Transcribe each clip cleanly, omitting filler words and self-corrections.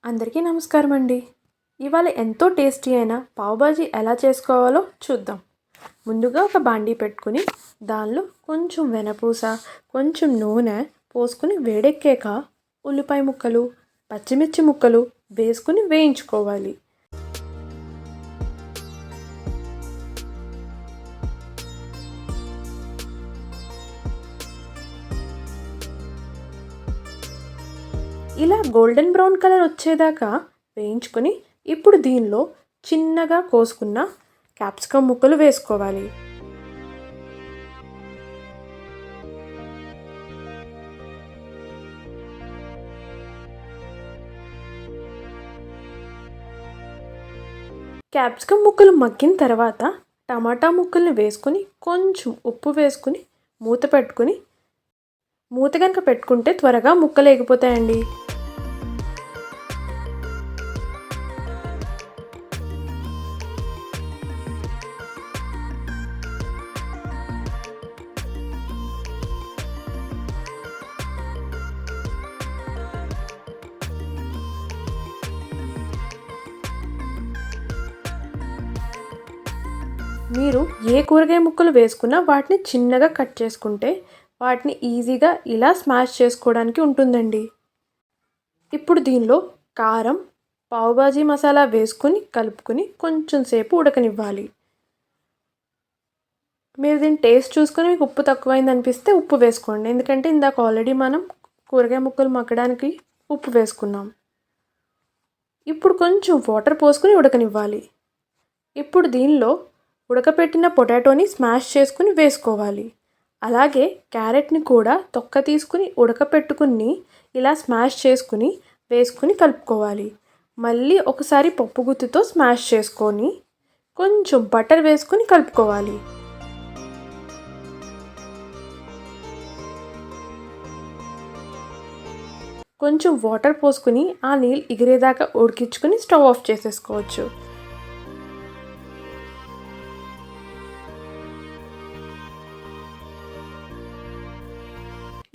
అందరికీ నమస్కారం అండి. ఇవాళ ఎంతో టేస్టీ అయిన పావ్ బాజీ ఎలా చేసుకోవాలో చూద్దాం. ముందుగా ఒక బాండీ పెట్టుకుని దానిలో కొంచెం వెనపూస, కొంచెం నూనె పోసుకుని వేడెక్కాక ఉల్లిపాయ ముక్కలు, పచ్చిమిర్చి ముక్కలు వేసుకుని వేయించుకోవాలి. ఇలా గోల్డెన్ బ్రౌన్ కలర్ వచ్చేదాకా వేయించుకొని ఇప్పుడు దీనిలో చిన్నగా కోసుకున్న క్యాప్సికమ్ ముక్కలు వేసుకోవాలి. క్యాప్సికమ్ ముక్కలు మగ్గిన తర్వాత టమాటా ముక్కల్ని వేసుకొని కొంచెం ఉప్పు వేసుకుని మూత పెట్టుకుని మూత కనుక పెట్టుకుంటే త్వరగా ముక్కలు ఎగిపోతాయండి. మీరు ఏ కూరగాయ ముక్కలు వేసుకున్నా వాటిని చిన్నగా కట్ చేసుకుంటే వాటిని ఈజీగా ఇలా స్మాష్ చేసుకోవడానికి ఉంటుందండి. ఇప్పుడు దీనిలో కారం, పావ్ బాజీ మసాలా వేసుకుని కలుపుకొని కొంచెం సేపు ఉడకనివ్వాలి. మీరు దీని టేస్ట్ చూసుకొని మీకు ఉప్పు తక్కువైంది అనిపిస్తే ఉప్పు వేసుకోండి. ఎందుకంటే ఇందాక ఆల్రెడీ మనం కూరగాయ ముక్కలు మగ్గడానికి ఉప్పు వేసుకున్నాం. ఇప్పుడు కొంచెం వాటర్ పోసుకొని ఉడకనివ్వాలి. ఇప్పుడు దీనిలో ఉడకపెట్టిన పొటాటోని స్మాష్ చేసుకుని వేసుకోవాలి. అలాగే క్యారెట్ని కూడా తొక్క తీసుకుని ఉడకపెట్టుకుని ఇలా స్మాష్ చేసుకుని వేసుకుని కలుపుకోవాలి. మళ్ళీ ఒకసారి పప్పు గుత్తితో స్మాష్ చేసుకొని కొంచెం బటర్ వేసుకుని కలుపుకోవాలి. కొంచెం వాటర్ పోసుకుని ఆ నీళ్ళు ఎగిరేదాకా ఉడికించుకుని స్టవ్ ఆఫ్ చేసేసుకోవచ్చు.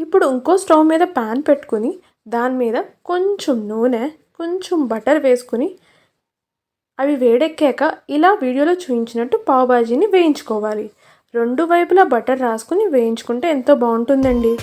ఇప్పుడు ఇంకో స్టవ్ మీద ప్యాన్ పెట్టుకుని దాని మీద కొంచెం నూనె, కొంచెం బటర్ వేసుకుని అవి వేడెక్కాక ఇలా వీడియోలో చూపించినట్టు పావ్ బాజీని వేయించుకోవాలి. రెండు వైపులా బటర్ రాసుకుని వేయించుకుంటే ఎంతో బాగుంటుందండి.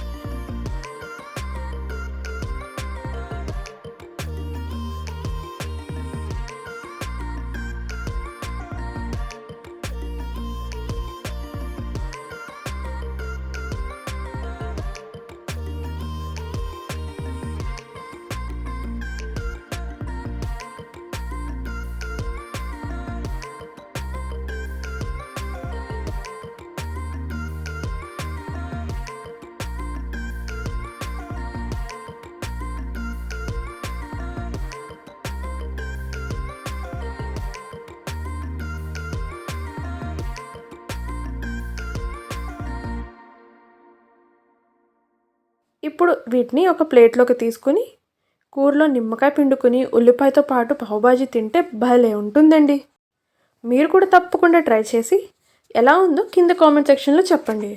ఇప్పుడు వీటిని ఒక ప్లేట్లోకి తీసుకుని కూరలో నిమ్మకాయ పిండుకుని ఉల్లిపాయతో పాటు పావ్ బాజీ తింటే భలే ఉంటుందండి. మీరు కూడా తప్పకుండా ట్రై చేసి ఎలా ఉందో కింద కామెంట్ సెక్షన్లో చెప్పండి.